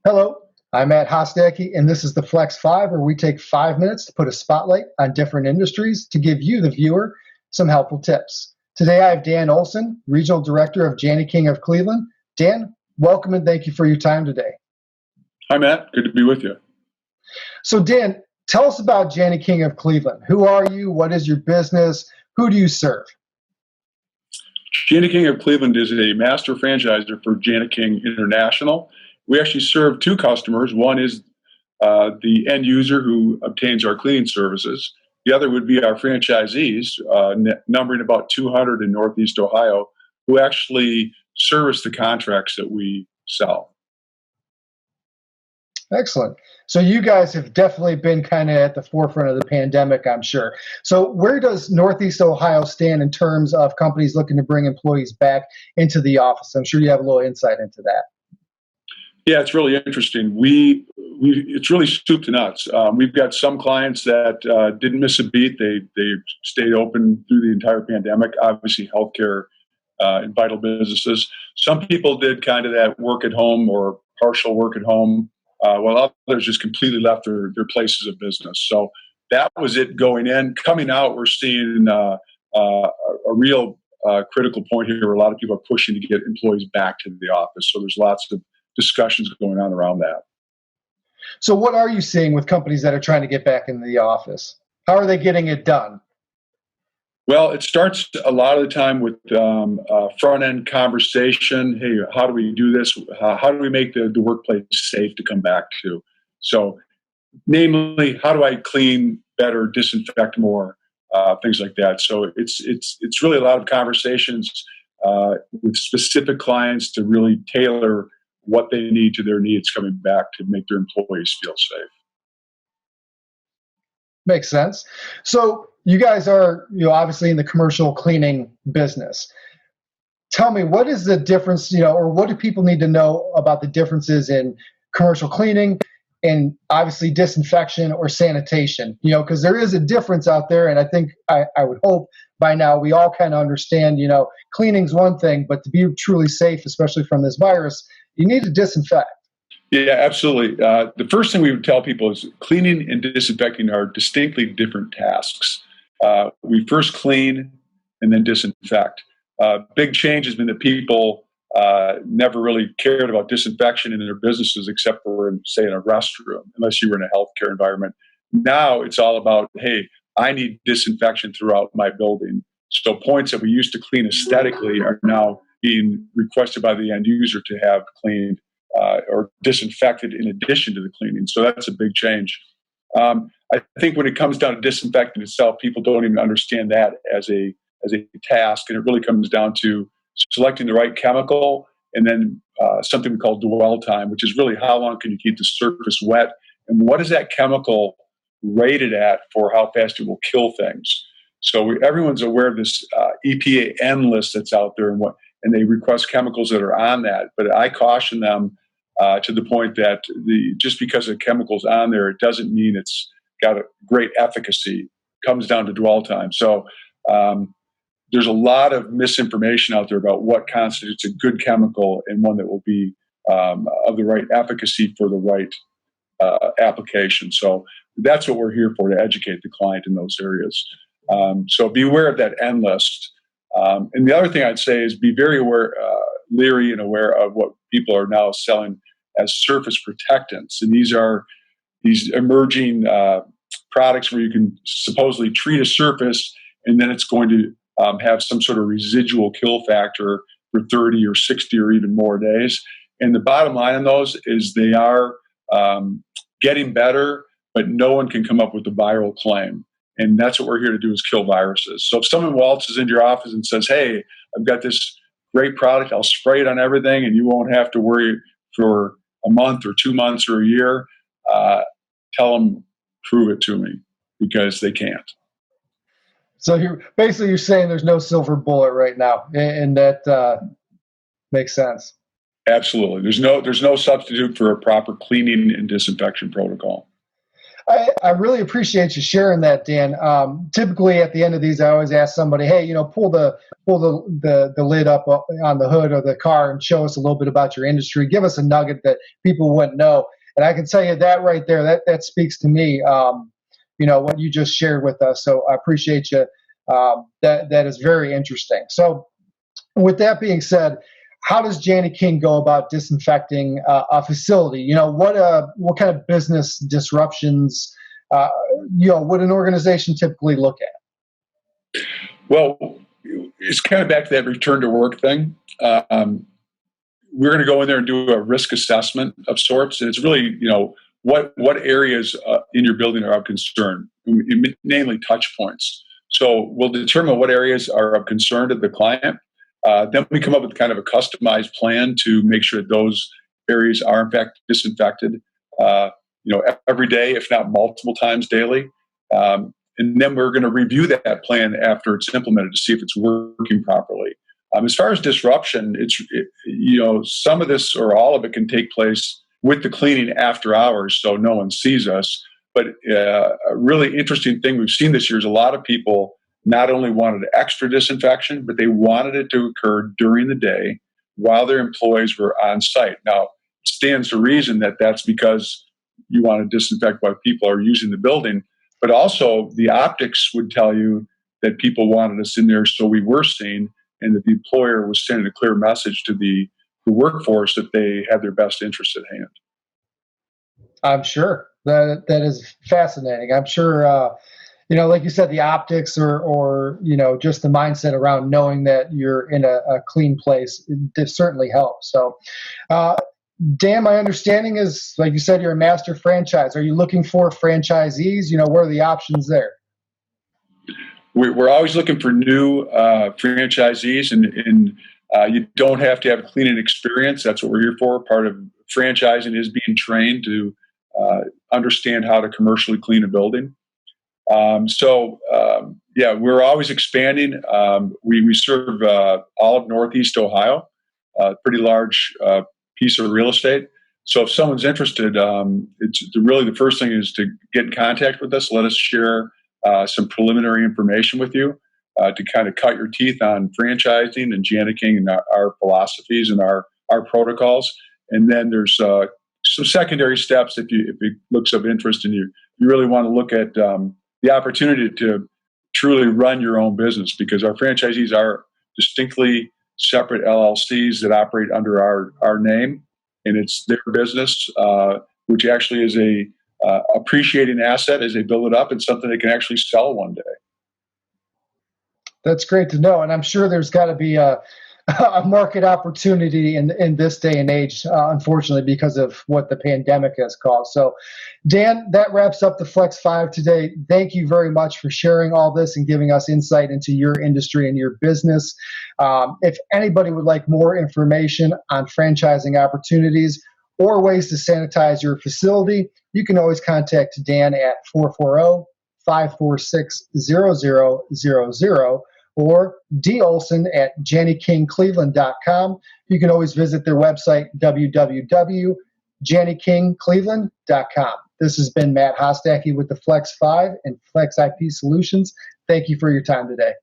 Hello, I'm Matt Hostecki, and this is the Flex 5, where we take 5 minutes to put a spotlight on different industries to give you, the viewer, some helpful tips. Today I have Dan Ohlson, Regional Director of Jani-King of Cleveland. Dan, welcome and thank you for your time today. Hi, Matt. Good to be with you. So Dan, tell us about Jani-King of Cleveland. Who are you? What is your business? Who do you serve? Jani-King of Cleveland is a master franchisor for JaniKing International. We actually serve two customers. One is the end user who obtains our cleaning services. The other would be our franchisees, numbering about 200 in Northeast Ohio, who actually service the contracts that we sell. Excellent. So you guys have definitely been kind of at the forefront of the pandemic, I'm sure. So where does Northeast Ohio stand in terms of companies looking to bring employees back into the office? I'm sure you have a little insight into that. Yeah, it's really interesting. It's really soup to nuts. We've got some clients that didn't miss a beat. They stayed open through the entire pandemic. Obviously, healthcare and vital businesses. Some people did kind of that work at home or partial work at home, while others just completely left their places of business. So that was it going in. Coming out, we're seeing a real critical point here where a lot of people are pushing to get employees back to the office. So there's lots of discussions going on around that. So what are you seeing with companies that are trying to get back into the office? How are they getting it done? Well, it starts a lot of the time with front-end conversation. Hey, how do we do this? How do we make the workplace safe to come back to? So, namely, how do I clean better, disinfect more, things like that. So it's really a lot of conversations with specific clients to really tailor what they need to their needs coming back to make their employees feel safe. Makes sense. So you guys are, obviously in the commercial cleaning business. Tell me, what is the difference, or what do people need to know about the differences in commercial cleaning and obviously disinfection or sanitation? Because there is a difference out there, and I think I would hope by now we all kind of understand, cleaning's one thing, but to be truly safe, especially from this virus, you need to disinfect. Yeah, absolutely. The first thing we would tell people is cleaning and disinfecting are distinctly different tasks. We first clean and then disinfect. Big change has been that people never really cared about disinfection in their businesses except for, say, in a restroom, unless you were in a healthcare environment. Now it's all about, hey, I need disinfection throughout my building. So points that we used to clean aesthetically are now being requested by the end user to have cleaned or disinfected in addition to the cleaning. So that's a big change. I think when it comes down to disinfecting itself, people don't even understand that as a task, and it really comes down to selecting the right chemical and then something we call dwell time, which is really how long can you keep the surface wet, and what is that chemical rated at for how fast it will kill things. So everyone's aware of this EPA N list that's out there, and they request chemicals that are on that. But I caution them to the point that just because a chemical's on there, it doesn't mean it's got a great efficacy. It comes down to dwell time. So there's a lot of misinformation out there about what constitutes a good chemical and one that will be of the right efficacy for the right application. So that's what we're here for, to educate the client in those areas. So be aware of that N list. And the other thing I'd say is be very leery and aware of what people are now selling as surface protectants. And these are these emerging products where you can supposedly treat a surface and then it's going to have some sort of residual kill factor for 30 or 60 or even more days. And the bottom line on those is they are getting better, but no one can come up with a viral claim. And that's what we're here to do, is kill viruses. So if someone waltzes into your office and says, hey, I've got this great product, I'll spray it on everything and you won't have to worry for a month or 2 months or a year, tell them, prove it to me, because they can't. So you're saying there's no silver bullet right now, and that makes sense. Absolutely. There's no substitute for a proper cleaning and disinfection protocol. I really appreciate you sharing that, Dan. Typically, at the end of these, I always ask somebody, "Hey, pull the lid up on the hood of the car and show us a little bit about your industry. Give us a nugget that people wouldn't know." And I can tell you that right there, that speaks to me. What you just shared with us. So I appreciate you. That is very interesting. So, with that being said, how does Jani-King go about disinfecting a facility? What kind of business disruptions would an organization typically look at? Well, it's kind of back to that return to work thing. We're going to go in there and do a risk assessment of sorts, and it's really, what areas in your building are of concern, namely touch points. So we'll determine what areas are of concern to the client. Then we come up with kind of a customized plan to make sure that those areas are in fact disinfected, every day, if not multiple times daily. And then we're going to review that plan after it's implemented to see if it's working properly. As far as disruption, some of this or all of it can take place with the cleaning after hours, so no one sees us. But a really interesting thing we've seen this year is a lot of people not only wanted extra disinfection, but they wanted it to occur during the day while their employees were on site. Now, it stands to reason that that's because you want to disinfect while people are using the building, but also the optics would tell you that people wanted us in there, so we were seen, and that the employer was sending a clear message to the workforce that they had their best interests at hand. I'm sure that is fascinating. I'm sure, like you said, the optics or just the mindset around knowing that you're in a clean place, it certainly helps. So, Dan, my understanding is, like you said, you're a master franchise. Are you looking for franchisees? What are the options there? We're always looking for new franchisees, and you don't have to have cleaning experience. That's what we're here for. Part of franchising is being trained to understand how to commercially clean a building. We're always expanding. We serve all of Northeast Ohio, a pretty large piece of real estate. So if someone's interested, it's really the first thing is to get in contact with us. Let us share some preliminary information with you to kind of cut your teeth on franchising and JaniKing and our philosophies and our protocols. And then there's some secondary steps if it looks of interest and you really want to look at the opportunity to truly run your own business, because our franchisees are distinctly separate LLCs that operate under our name, and it's their business, which actually is a appreciating asset as they build it up and something they can actually sell one day. That's great to know, and I'm sure there's got to be a market opportunity in this day and age, unfortunately, because of what the pandemic has caused. So, Dan, that wraps up the Flex 5 today. Thank you very much for sharing all this and giving us insight into your industry and your business. If anybody would like more information on franchising opportunities or ways to sanitize your facility, you can always contact Dan at 440-546-0000 or D. Ohlson at JaniKingCleveland.com. You can always visit their website, www.JaniKingCleveland.com. This has been Matt Hostacki with the Flex 5 and Flex IP Solutions. Thank you for your time today.